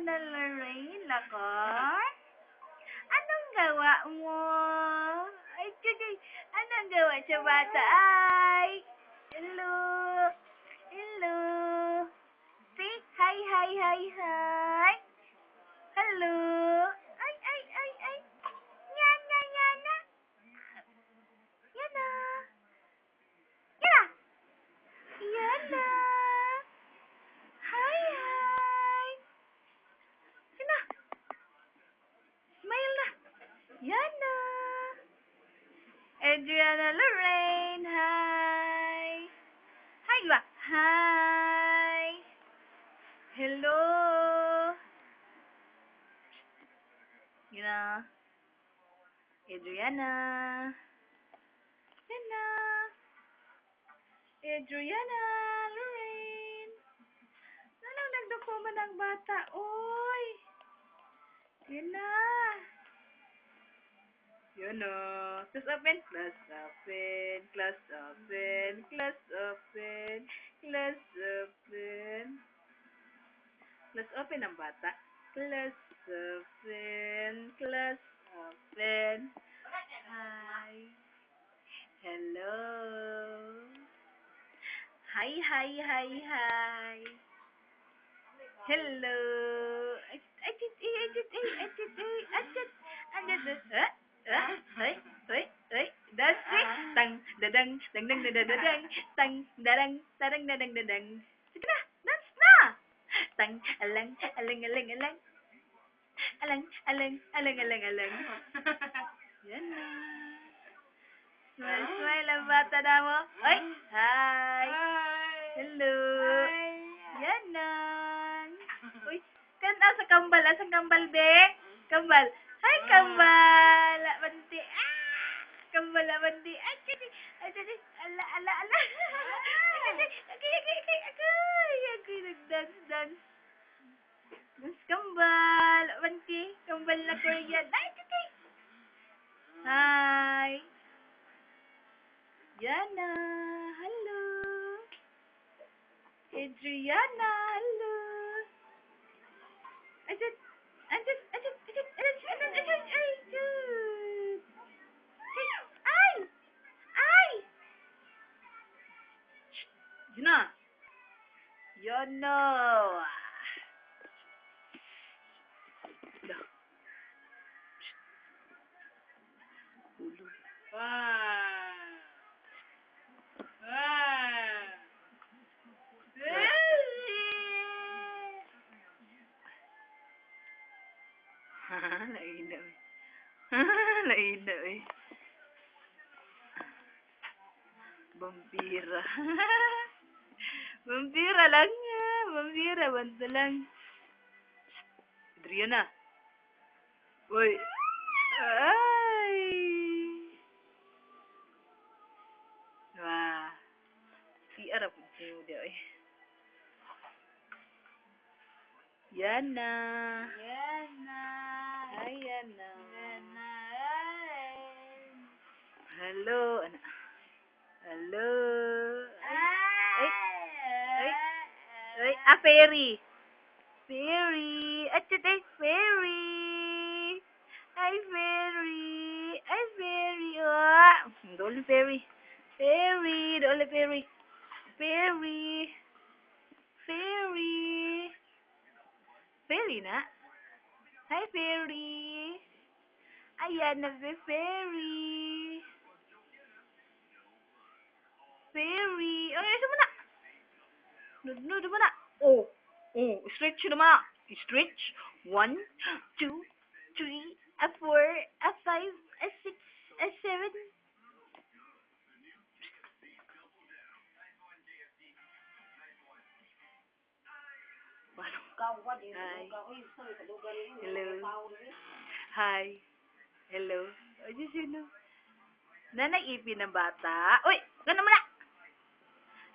Adriana Lorraine Lacor? Anong gawa mo? Ay, tsuday, anong gawa sa bata? Ay, hello. Hello. Say hi, hi, hi, hi. Hello. Ay, ay, ay, ay. Yana, yana. Yana. Yana. Yana. Hi, hi. Yana. Smile na. Yana. Adriana Lorraine, hi. Hi, ba? Hi. Hello. Yana. Adriana. Yana. Adriana Lorraine. Anong nagduko man ang bata? Oy. Yana. Yana. Class open. Class open. Class open. Class open. Class open. Class open ang bata. Class open. Class open. Hi. Hello. Hi, hi, hi, hi. Hello. That's it. Tang, dadang, dang, dang, dang, dang, dang, tang, dadang, dadang, dadang, dadang. Sige na, dance na. Tang, alang, alang, alang, alang. Alang, alang, alang, alang, alang. Yan na. Smile, smile ang bata na mo. Ay, hi. Hello. Yan na. Uy, kanta sa kambal. Asang kambal, be? Kambal. Hi, kambal. Banti. Kambal, banti. Ay, titi. Ay, titi. Ala, ala, ala. Okay, okay, okay. Agoy, nag-dance, dance. Dance, kambal. Banti. Kambal na Korean. Ay, titi. Hi. Yana. Hello. Adriana. Hello. Ajit. Ajit. Ajit. Ajit. Ajit. Ajit. Ajit. Ajit. Ay! Ay! Yana. Yana. Laina eh. Laina eh. Vampira. Vampira lang nga. Vampira, banta lang. Adriana. Uy. Ay. Wah. CR apa sih dia eh. Yana. Yana. Hai Yana. Yana. Hello anak. Hello. Ay. Ay. Ay. Ah, Fairy. Fairy. Achit ay Fairy. Hi Fairy. Hi Fairy. Oh. Dole Fairy. Fairy. Dole Fairy. Fairy. Fairy. Fairy na. Hi Fairy. Ayan na si Fairy. Fairy. Oh, isa mo na. Nude mo na. Oh. Oh, stretch naman na. Stretch. 1, 2, 3, 4, 5, 6, 7. Hi. Hello. Hi. Hello. Ay, sino? Na naipin ng bata. Uy, gano'n mo na.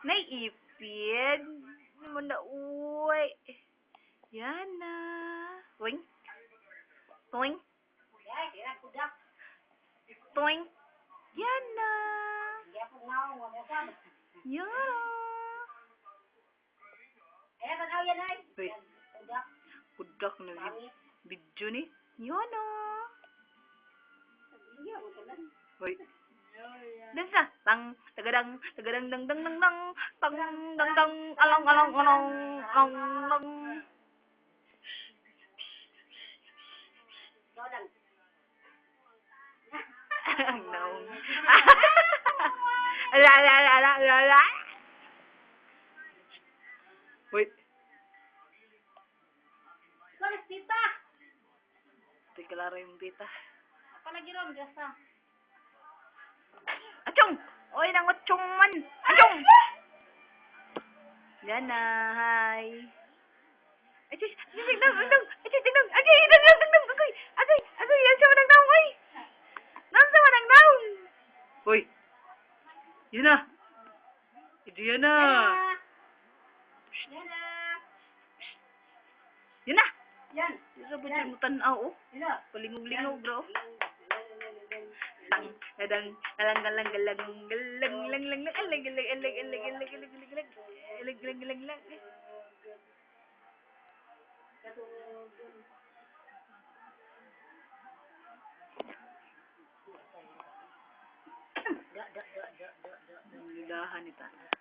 Naipin. Ano mo na, uy. Yan na. Toing. Toing. Toing. Yan na. Yan. Uy. Kudak. Gak na video ni. Yun o. Hoy. Dan sa tang tagadang tagadang dang dang dang dang tang dang dang along along along along along. No. La la la la la la. Wait. Kalis tita. Di klaro yung tita. Palagi ron gasa. Achong! Oy, nang achong man! Achong! Yan na, hi. Achis, tingnan, tingnan, achis, tingnan, achis, tingnan, tingnan, agoy, agoy, agoy, yan sa manang naong, oy! Nang sa manang naong! Hoy! Yan na! Ito yan na! Yan na. Yan na! Yan. Yan sa budyo mo tanaw, oh. Ila. Palingog-lingog, bro. Tang, dadang, galang, galang, galang, galang, lang, lang, lang, alag, alag, alag, alag, alag, alag, alag, alag, alag, alag, alag, alag. Lilahan ita.